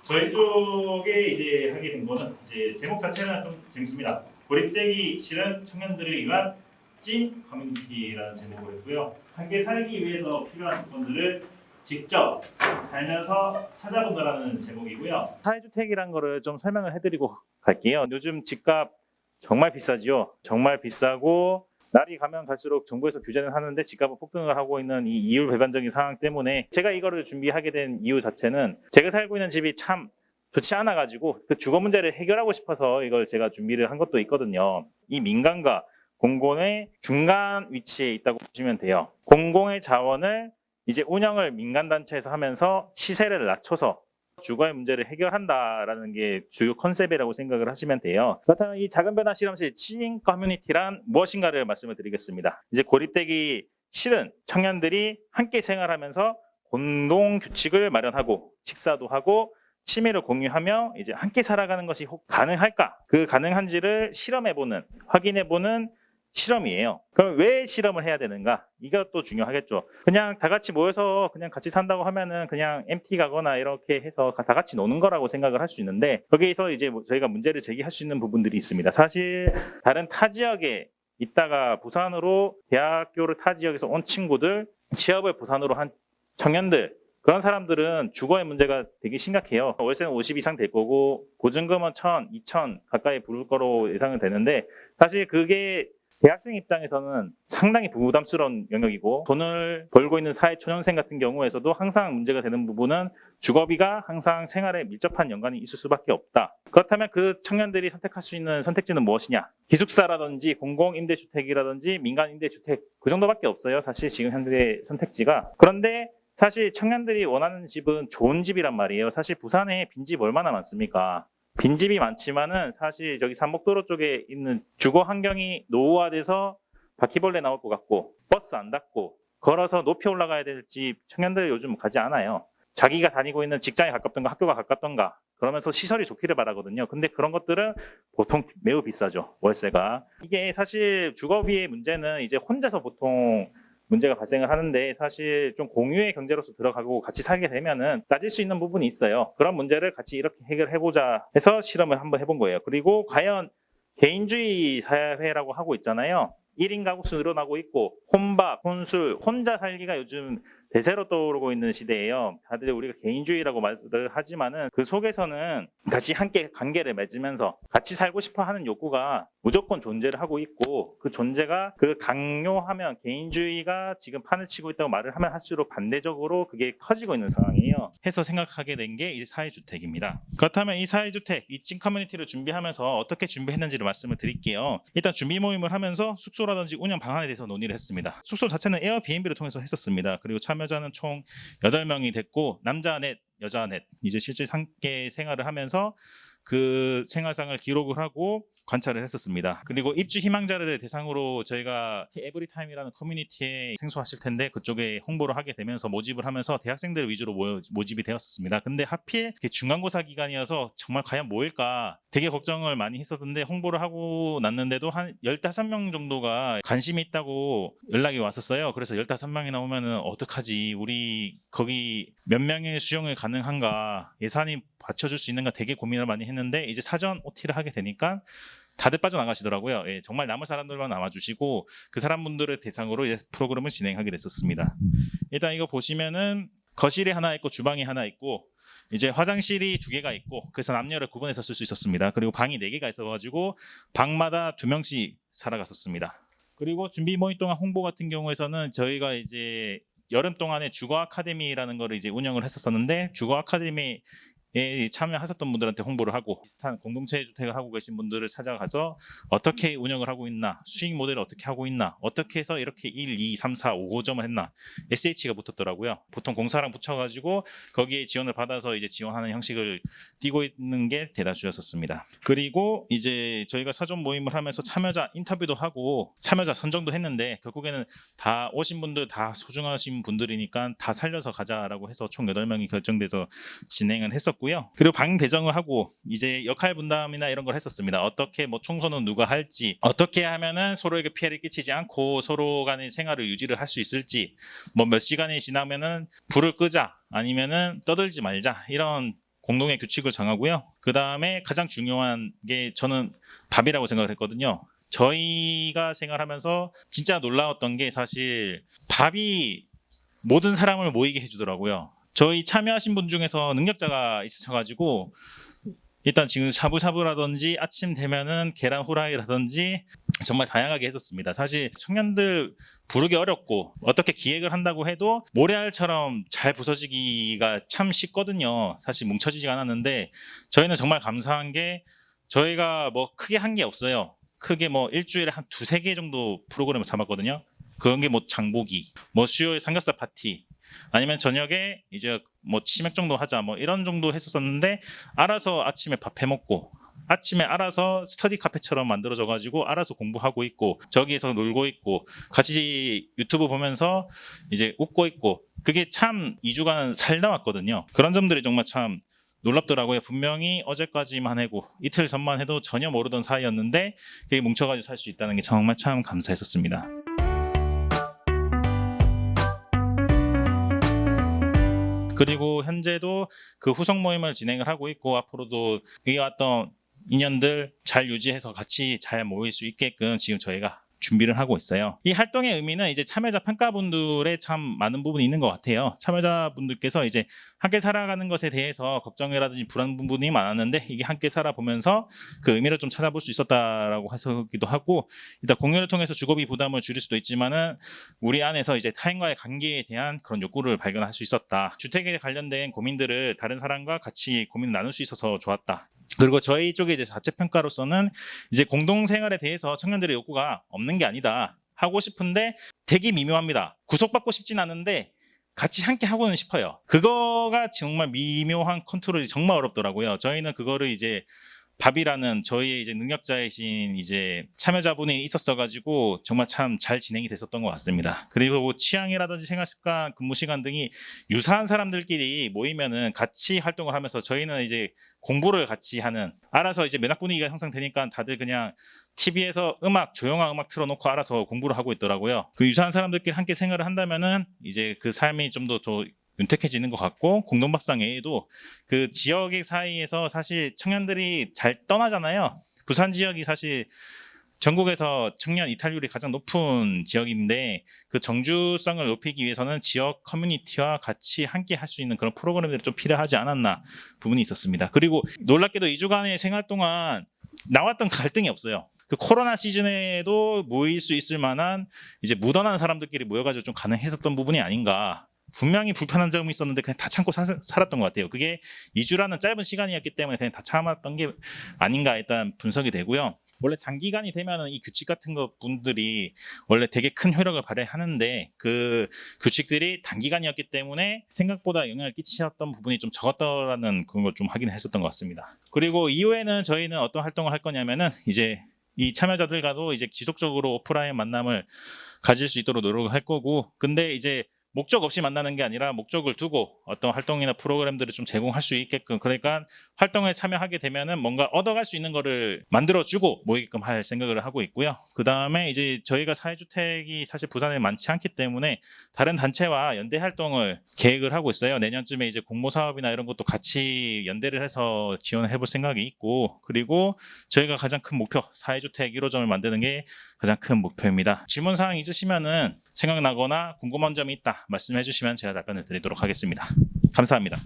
저희 쪽에 이제 하게 된 거는 이제 제목 자체는 좀 재밌습니다. 고립되기 싫은 청년들을 위한 찐 커뮤니티라는 제목을 했고요. 함께 살기 위해서 필요한 조건들을 직접 살면서 찾아본다라는 제목이고요. 사회주택이란 거를 좀 설명을 해드리고 갈게요. 요즘 집값 정말 비싸지요. 정말 비싸고 날이 가면 갈수록 정부에서 규제는 하는데 집값은 폭등을 하고 있는 이 이율 배반적인 상황 때문에 제가 이거를 준비하게 된 이유 자체는 제가 살고 있는 집이 참 좋지 않아 가지고 그 주거 문제를 해결하고 싶어서 이걸 제가 준비를 한 것도 있거든요. 이 민간과 공공의 중간 위치에 있다고 보시면 돼요. 공공의 자원을 이제 운영을 민간 단체에서 하면서 시세를 낮춰서 주거의 문제를 해결한다라는 게 주요 컨셉이라고 생각을 하시면 돼요. 그렇다면 이 작은 변화 실험실 찐 커뮤니티란 무엇인가를 말씀을 드리겠습니다. 이제 고립되기 싫은 청년들이 함께 생활하면서 공동 규칙을 마련하고 식사도 하고 취미를 공유하며 이제 함께 살아가는 것이 가능할까? 그 가능한지를 실험해보는, 확인해보는 실험이에요. 그럼 왜 실험을 해야 되는가? 이것도 중요하겠죠. 그냥 다 같이 모여서 그냥 같이 산다고 하면은 그냥 MT 가거나 이렇게 해서 다 같이 노는 거라고 생각을 할 수 있는데 거기에서 이제 저희가 문제를 제기할 수 있는 부분들이 있습니다. 사실 다른 타 지역에 있다가 부산으로 대학교를 타 지역에서 온 친구들, 취업을 부산으로 한 청년들, 그런 사람들은 주거의 문제가 되게 심각해요. 월세는 50 이상 될 거고 보증금은 1,000, 2,000 가까이 부를 거로 예상은 되는데 사실 그게 대학생 입장에서는 상당히 부담스러운 영역이고 돈을 벌고 있는 사회초년생 같은 경우에서도 항상 문제가 되는 부분은 주거비가 항상 생활에 밀접한 연관이 있을 수밖에 없다. 그렇다면 그 청년들이 선택할 수 있는 선택지는 무엇이냐? 기숙사라든지 공공임대주택이라든지 민간임대주택 그 정도밖에 없어요. 사실 지금 현재 선택지가. 그런데 사실 청년들이 원하는 집은 좋은 집이란 말이에요. 사실 부산에 빈집 얼마나 많습니까? 빈집이 많지만은 사실 저기 삼목도로 쪽에 있는 주거 환경이 노후화돼서 바퀴벌레 나올 것 같고 버스 안 닿고 걸어서 높이 올라가야 될 집 청년들 요즘 가지 않아요. 자기가 다니고 있는 직장에 가깝던가 학교가 가깝던가 그러면서 시설이 좋기를 바라거든요. 근데 그런 것들은 보통 매우 비싸죠. 월세가. 이게 사실 주거비의 문제는 이제 혼자서 보통 문제가 발생을 하는데 사실 좀 공유의 경제로서 들어가고 같이 살게 되면은 따질 수 있는 부분이 있어요. 그런 문제를 같이 이렇게 해결해보자 해서 실험을 한번 해본 거예요. 그리고 과연 개인주의 사회라고 하고 있잖아요. 1인 가구수 늘어나고 있고 혼밥, 혼술, 혼자 살기가 요즘 대세로 떠오르고 있는 시대예요. 다들 우리가 개인주의라고 말을 하지만은 그 속에서는 같이 함께 관계를 맺으면서 같이 살고 싶어 하는 욕구가 무조건 존재를 하고 있고 그 존재가 그 강요하면 개인주의가 지금 판을 치고 있다고 말을 하면 할수록 반대적으로 그게 커지고 있는 상황이에요. 해서 생각하게 된 게 이제 사회주택입니다. 그렇다면 이 사회주택, 이 찐 커뮤니티를 준비하면서 어떻게 준비했는지를 말씀을 드릴게요. 일단 준비 모임을 하면서 숙소라든지 운영 방안에 대해서 논의를 했습니다. 숙소 자체는 에어비앤비를 통해서 했었습니다. 그리고 참여자는 총 8명이 됐고 남자 넷, 여자 넷 이제 실제 함께 생활을 하면서 그 생활상을 기록을 하고 관찰을 했었습니다. 그리고 입주 희망자를 대상으로 저희가 에브리타임이라는 커뮤니티에 생소하실 텐데 그쪽에 홍보를 하게 되면서 모집을 하면서 대학생들 위주로 모집이 되었습니다. 근데 하필 중간고사 기간이어서 정말 과연 모일까 되게 걱정을 많이 했었는데 홍보를 하고 났는데도 한 15명 정도가 관심이 있다고 연락이 왔었어요. 그래서 15명이나 오면은 어떡하지? 우리 거기 몇 명의 수용이 가능한가? 예산이 받쳐줄 수 있는가 되게 고민을 많이 했는데 이제 사전 OT를 하게 되니까 다들 빠져나가시더라고요. 예, 정말 남은 사람들만 남아주시고 그 사람분들을 대상으로 이제 프로그램을 진행하게 됐었습니다. 일단 이거 보시면은 거실이 하나 있고 주방이 하나 있고 이제 화장실이 2개가 있고 그래서 남녀를 구분해서 쓸 수 있었습니다. 그리고 방이 4개가 있어가지고 방마다 2명씩 살아갔었습니다. 그리고 준비 모임 동안 홍보 같은 경우에서는 저희가 이제 여름 동안에 주거 아카데미라는 거를 이제 운영을 했었는데 주거 아카데미 참여하셨던 분들한테 홍보를 하고 비슷한 공동체 주택을 하고 계신 분들을 찾아가서 어떻게 운영을 하고 있나 수익 모델을 어떻게 하고 있나 어떻게 해서 이렇게 1, 2, 3, 4, 5점을 했나 SH가 붙었더라고요. 보통 공사랑 붙여가지고 거기에 지원을 받아서 이제 지원하는 형식을 띄고 있는 게 대다수였었습니다. 그리고 이제 저희가 사전 모임을 하면서 참여자 인터뷰도 하고 참여자 선정도 했는데 결국에는 다 오신 분들 다 소중하신 분들이니까 다 살려서 가자라고 해서 총 8명이 결정돼서 진행을 했었고 그리고 방 배정을 하고 이제 역할 분담이나 이런 걸 했었습니다. 어떻게 뭐 청소는 누가 할지, 어떻게 하면은 서로에게 피해를 끼치지 않고 서로 간의 생활을 유지를 할 수 있을지, 뭐 몇 시간이 지나면은 불을 끄자, 아니면은 떠들지 말자 이런 공동의 규칙을 정하고요. 그 다음에 가장 중요한 게 저는 밥이라고 생각을 했거든요. 저희가 생활하면서 진짜 놀라웠던 게 사실 밥이 모든 사람을 모이게 해주더라고요. 저희 참여하신 분 중에서 능력자가 있으셔가지고 일단 지금 샤브샤브라든지 아침 되면은 계란 후라이라든지 정말 다양하게 했었습니다. 사실 청년들 부르기 어렵고 어떻게 기획을 한다고 해도 모래알처럼 잘 부서지기가 참 쉽거든요. 사실 뭉쳐지지가 않았는데 저희는 정말 감사한 게 저희가 뭐 크게 한 게 없어요. 크게 뭐 일주일에 한 두세 개 정도 프로그램을 잡았거든요. 그런 게 뭐 장보기, 뭐 수요일 삼겹살 파티, 아니면 저녁에 이제 뭐 치맥 정도 하자 뭐 이런 정도 했었었는데 알아서 아침에 밥 해 먹고 아침에 알아서 스터디 카페처럼 만들어져 가지고 알아서 공부하고 있고 저기에서 놀고 있고 같이 유튜브 보면서 이제 웃고 있고 그게 참 2주간 살다 왔거든요. 그런 점들이 정말 참 놀랍더라고요. 분명히 어제까지만 해도 이틀 전만 해도 전혀 모르던 사이였는데 그게 뭉쳐가지고 살 수 있다는 게 정말 참 감사했었습니다. 그리고 현재도 그 후속 모임을 진행을 하고 있고 앞으로도 이어왔던 인연들 잘 유지해서 같이 잘 모일 수 있게끔 지금 저희가 준비를 하고 있어요. 이 활동의 의미는 이제 참여자 평가분들의 참 많은 부분이 있는 것 같아요. 참여자분들께서 이제 함께 살아가는 것에 대해서 걱정이라든지 불안 부분이 많았는데 이게 함께 살아보면서 그 의미를 좀 찾아볼 수 있었다라고 해서기도 하고 일단 공유를 통해서 주거비 부담을 줄일 수도 있지만은 우리 안에서 이제 타인과의 관계에 대한 그런 욕구를 발견할 수 있었다. 주택에 관련된 고민들을 다른 사람과 같이 고민을 나눌 수 있어서 좋았다. 그리고 저희 쪽에 이제 자체 평가로서는 이제 공동생활에 대해서 청년들의 욕구가 없는 게 아니다 하고 싶은데 되게 미묘합니다. 구속받고 싶진 않은데 같이 함께 하고는 싶어요. 그거가 정말 미묘한 컨트롤이 정말 어렵더라고요. 저희는 그거를 이제 밥이라는 저희의 이제 능력자이신 이제 참여자분이 있었어가지고 정말 참 잘 진행이 됐었던 것 같습니다. 그리고 뭐 취향이라든지 생활습관, 근무시간 등이 유사한 사람들끼리 모이면은 같이 활동을 하면서 저희는 이제 공부를 같이 하는 알아서 이제 면학 분위기가 형성되니까 다들 그냥 TV에서 조용한 음악 틀어놓고 알아서 공부를 하고 있더라고요. 그 유사한 사람들끼리 함께 생활을 한다면은 이제 그 삶이 좀 더 윤택해지는 것 같고 공동밥상 외에도 그 지역의 사이에서 사실 청년들이 잘 떠나잖아요. 부산 지역이 사실 전국에서 청년 이탈률이 가장 높은 지역인데 그 정주성을 높이기 위해서는 지역 커뮤니티와 같이 함께 할 수 있는 그런 프로그램들이 좀 필요하지 않았나 부분이 있었습니다. 그리고 놀랍게도 2주간의 생활 동안 나왔던 갈등이 없어요. 그 코로나 시즌에도 모일 수 있을 만한 이제 묻어난 사람들끼리 모여가지고 좀 가능했었던 부분이 아닌가. 분명히 불편한 점이 있었는데 그냥 다 참고 살았던 것 같아요. 그게 2주라는 짧은 시간이었기 때문에 그냥 다 참았던 게 아닌가 일단 분석이 되고요. 원래 장기간이 되면은 이 규칙 같은 것 분들이 원래 되게 큰 효력을 발휘하는데 그 규칙들이 단기간이었기 때문에 생각보다 영향을 끼치셨던 부분이 좀 적었다라는 그런 걸 좀 확인했었던 것 같습니다. 그리고 이후에는 저희는 어떤 활동을 할 거냐면은 이제 이 참여자들과도 이제 지속적으로 오프라인 만남을 가질 수 있도록 노력을 할 거고 근데 이제 목적 없이 만나는 게 아니라 목적을 두고 어떤 활동이나 프로그램들을 좀 제공할 수 있게끔 그러니까 활동에 참여하게 되면은 뭔가 얻어갈 수 있는 거를 만들어주고 모이게끔 할 생각을 하고 있고요. 그 다음에 이제 저희가 사회주택이 사실 부산에 많지 않기 때문에 다른 단체와 연대 활동을 계획을 하고 있어요. 내년쯤에 이제 공모 사업이나 이런 것도 같이 연대를 해서 지원을 해볼 생각이 있고 그리고 저희가 가장 큰 목표 사회주택 1호점을 만드는 게 가장 큰 목표입니다. 질문사항 있으시면은 생각나거나 궁금한 점이 있다 말씀해 주시면 제가 답변을 드리도록 하겠습니다. 감사합니다.